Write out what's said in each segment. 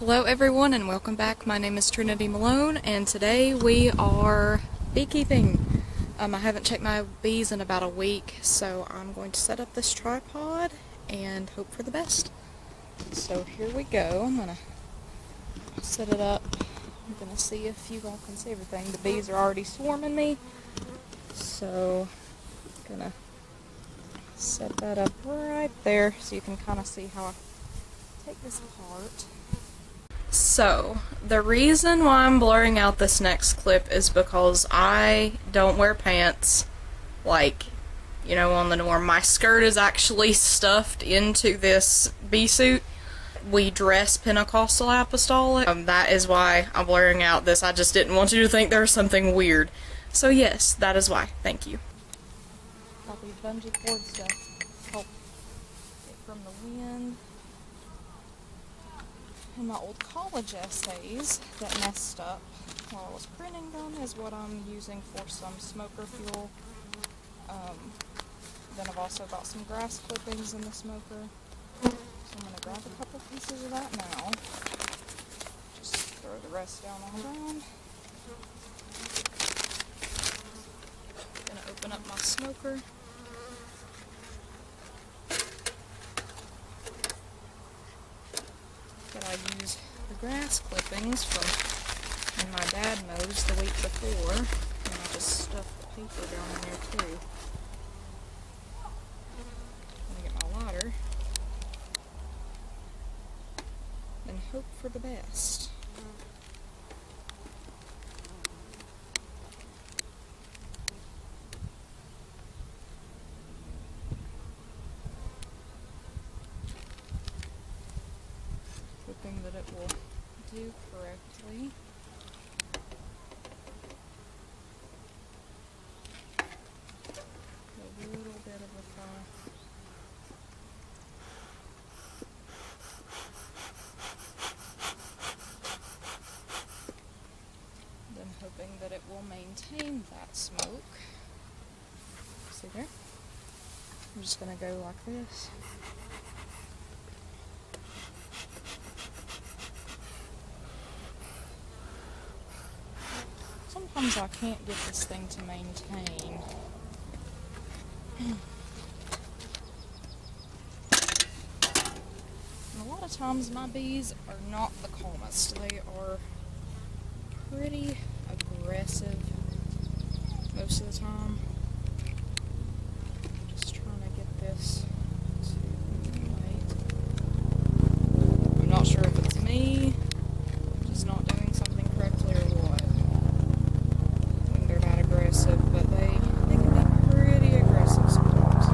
Hello everyone and welcome back. My name is Trinity Malone and today we are beekeeping. I haven't checked my bees in about a week, so I'm going to set up this tripod and hope for the best. So here we go. I'm going to set it up. I'm going to see if you all can see everything. The bees are already swarming me, so I'm going to set that up right there so you can kind of see how I take this apart. So, the reason why I'm blurring out this next clip is because I don't wear pants like, on the norm. My skirt is actually stuffed into this bee suit. We dress Pentecostal Apostolic. That is why I'm blurring out this. I just didn't want you to think there was something weird. So yes, that is why. Thank you. Got these bungee cords to help get from the wind. And my old college essays that messed up while I was printing them is what I'm using for some smoker fuel. Then I've also got some grass clippings in the smoker. So I'm going to grab a couple pieces of that now. Just throw the rest down on the ground. Going to open up my smoker. I use the grass clippings from when my dad mows the week before, and I just stuff the paper down in there too. I'm gonna get my lighter and hope for the best. Hoping that it will do correctly. A little bit of a fire. Then hoping that it will maintain that smoke. See there? I'm just going to go like this. Sometimes I can't get this thing to maintain. And a lot of times my bees are not the calmest. They are pretty aggressive most of the time. Just trying to get this to right. I'm not sure if it's me just not doing something correctly or what. They're not aggressive, but they can be pretty aggressive sometimes.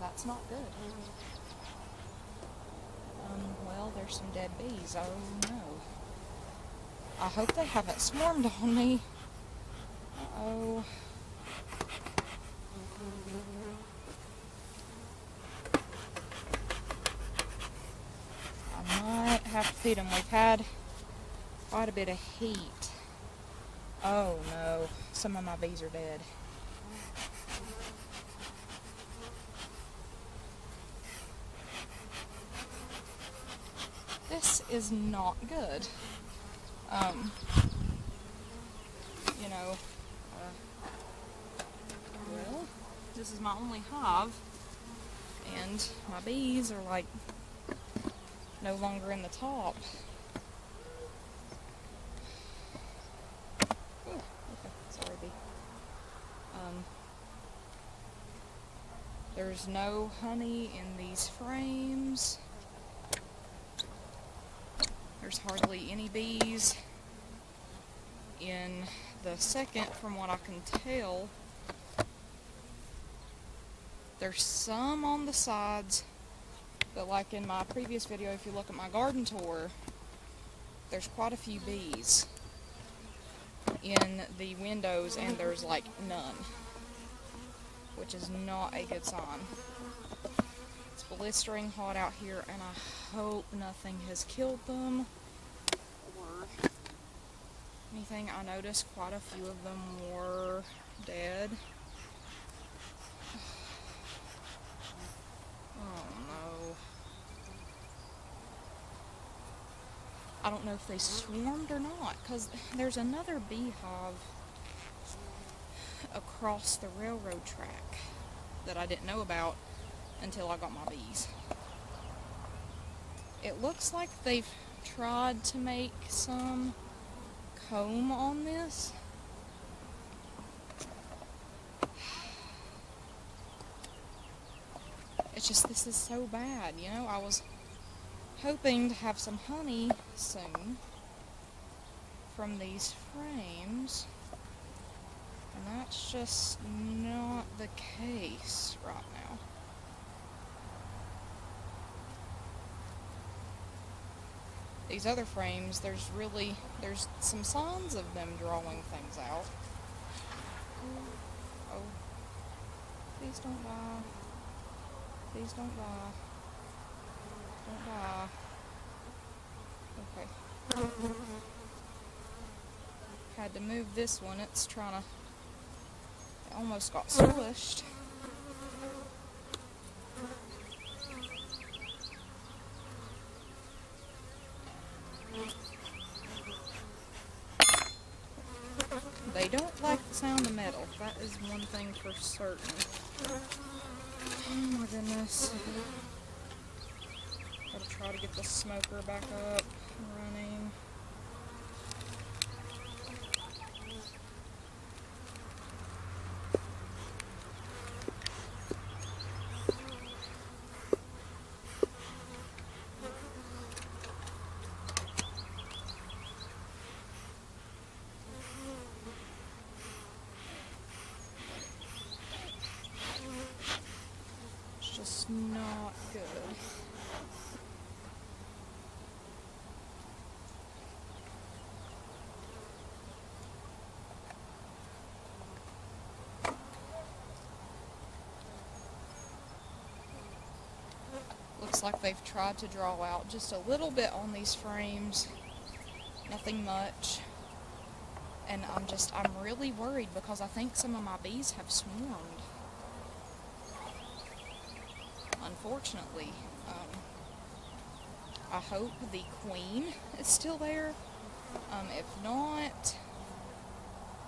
That's not good. Well, there's some dead bees. Oh no. I hope they haven't swarmed on me. Uh-oh. I might have to feed them. We've had quite a bit of heat. Oh no. Some of my bees are dead. This is not good. Well, this is my only hive, and my bees are like no longer in the top. Ooh, okay, sorry, bee. There's no honey in these frames. There's hardly any bees in the second, from what I can tell. There's some on the sides, but like in my previous video, if you look at my garden tour, there's quite a few bees in the windows, and there's like none, which is not a good sign. It's blistering hot out here, and I hope nothing has killed them or anything. I noticed quite a few of them were dead. Oh no. I don't know if they swarmed or not, because there's another beehive across the railroad track that I didn't know about until I got my bees. It looks like they've tried to make some comb on this. It's just, this is so bad, you know. I was hoping to have some honey soon from these frames, and that's just not the case right now. These other frames, there's some signs of them drawing things out. Oh, please don't die. Please don't die. Don't die. Okay. Had to move this one. It's trying to... It almost got squished. They don't like the sound of metal. That is one thing for certain. Oh my goodness. Gotta try to get the smoker back up and running. It's just not good. Looks like they've tried to draw out just a little bit on these frames, nothing much, and I'm really worried because I think some of my bees have swarmed, unfortunately. I hope the queen is still there. If not,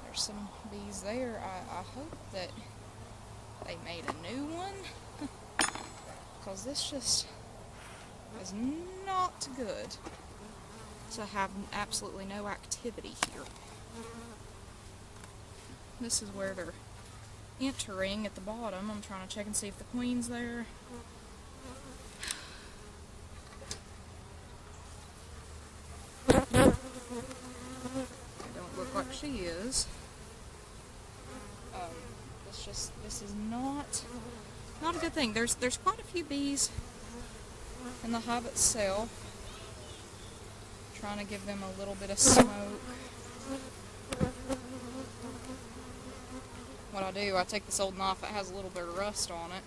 there's some bees there. I hope that they made a new one, because this just is not good to have absolutely no activity here. This is where they're entering at the bottom. I'm trying to check and see if the queen's there. It don't look like she is. This is not a good thing. There's quite a few bees in the hive itself. Trying to give them a little bit of smoke. What I do, I take this old knife that has a little bit of rust on it,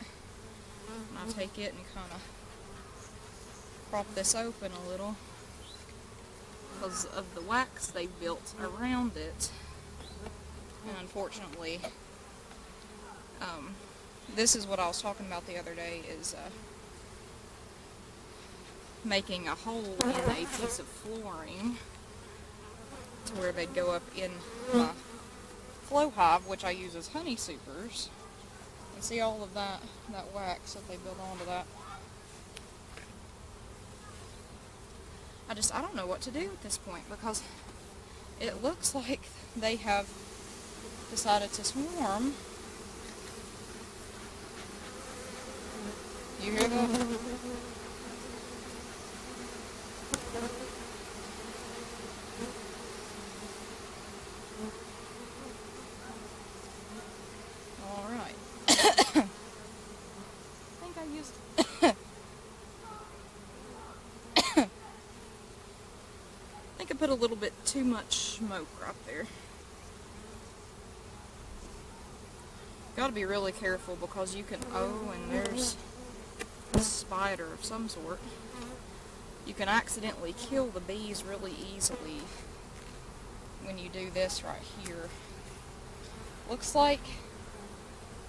and I take it and kind of prop this open a little because of the wax they built around it. And unfortunately, this is what I was talking about the other day, is making a hole in a piece of flooring to where they'd go up in my flow hive, which I use as honey supers. And see all of that wax that they built onto that. I don't know what to do at this point, because it looks like they have decided to swarm. You hear that? Alright. bees. I think I put a little bit too much smoke right there. Gotta be really careful because you can, oh, and there's a spider of some sort. You can accidentally kill the bees really easily when you do this right here. Looks like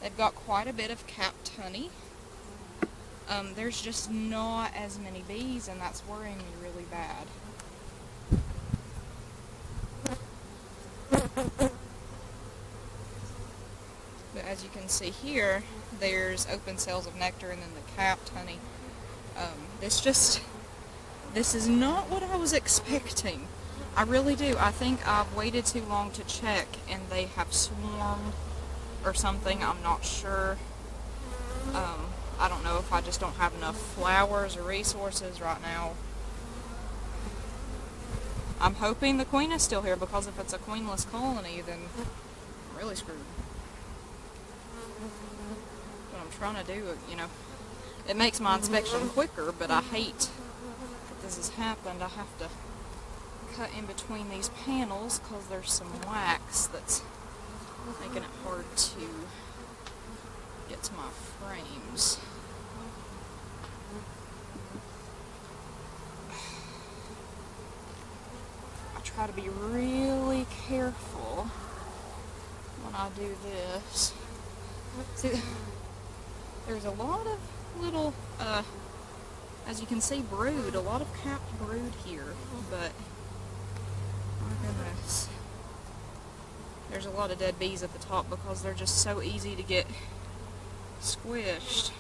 they've got quite a bit of capped honey. There's just not as many bees, and that's worrying me really bad. But as you can see here, there's open cells of nectar and then the capped honey. This is not what I was expecting. I really do. I think I've waited too long to check and they have swarmed or something. I'm not sure. I don't know if I just don't have enough flowers or resources right now. I'm hoping the queen is still here, because if it's a queenless colony, then I'm really screwed. What I'm trying to do, you know, it makes my inspection quicker, but I hate that this has happened. I have to cut in between these panels because there's some wax that's making it hard to get to my frames. I try to be really careful when I do this. See, there's a lot of little, as you can see, brood, a lot of capped brood here, but my goodness, there's a lot of dead bees at the top because they're just so easy to get squished.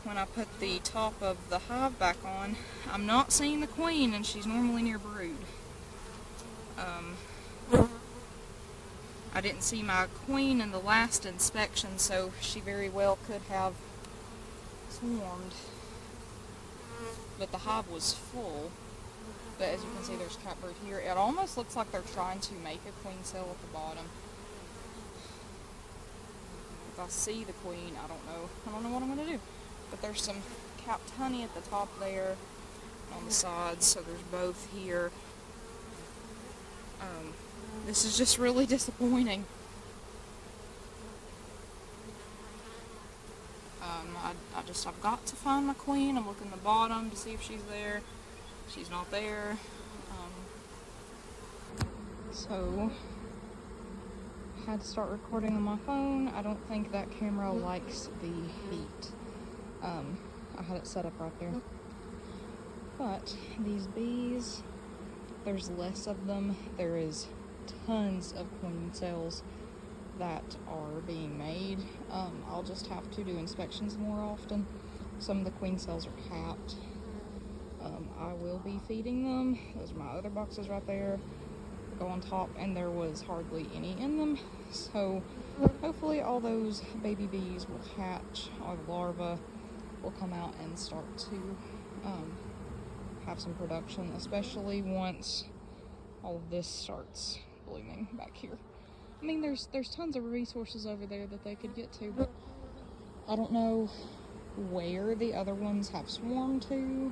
When I put the top of the hive back on, I'm not seeing the queen, and she's normally near brood. I didn't see my queen in the last inspection, so she very well could have swarmed. But the hive was full. But as you can see, there's capped brood here. It almost looks like they're trying to make a queen cell at the bottom. If I see the queen, I don't know what I'm going to do. But there's some capped honey at the top there, on the sides, so there's both here. This is just really disappointing. I've got to find my queen. I'm looking at the bottom to see if she's there. She's not there. So, I had to start recording on my phone. I don't think that camera likes the heat. I had it set up right there. But these bees, there's less of them. There is tons of queen cells that are being made. I'll just have to do inspections more often. Some of the queen cells are capped. I will be feeding them. Those are my other boxes right there. Go on top, and there was hardly any in them. So hopefully all those baby bees will hatch, all the larvae will come out and start to have some production, especially once all of this starts blooming back here. I mean, there's tons of resources over there that they could get to, but I don't know where the other ones have swarmed to.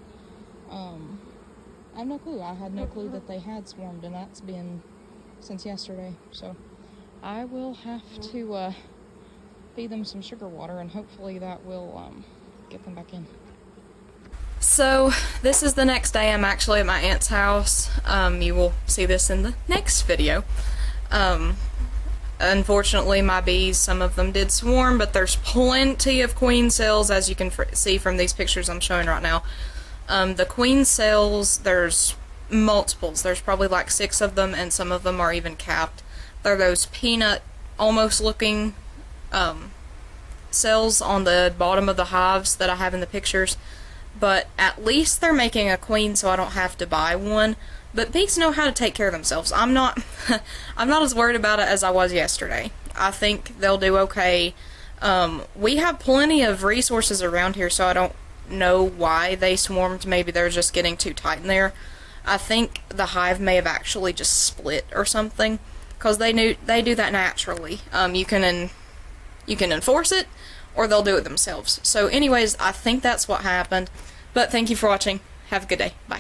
I have no clue. I had no clue that they had swarmed, and that's been since yesterday. So I will have to feed them some sugar water, and hopefully that will get them back in. So this is the next day. I'm actually at my aunt's house. You will see this in the next video. Unfortunately, my bees, some of them did swarm, but there's plenty of queen cells, as you can see from these pictures I'm showing right now. The queen cells, there's multiples. There's probably like 6 of them, and some of them are even capped. They're those peanut almost looking cells on the bottom of the hives that I have in the pictures. But at least they're making a queen, so I don't have to buy one. But bees know how to take care of themselves. I'm not as worried about it as I was yesterday. I think they'll do okay. We have plenty of resources around here, so I don't know why they swarmed. Maybe they're just getting too tight in there. I think the hive may have actually just split or something, because they do that naturally. You can enforce it, or they'll do it themselves. So anyways, I think that's what happened. But thank you for watching. Have a good day. Bye.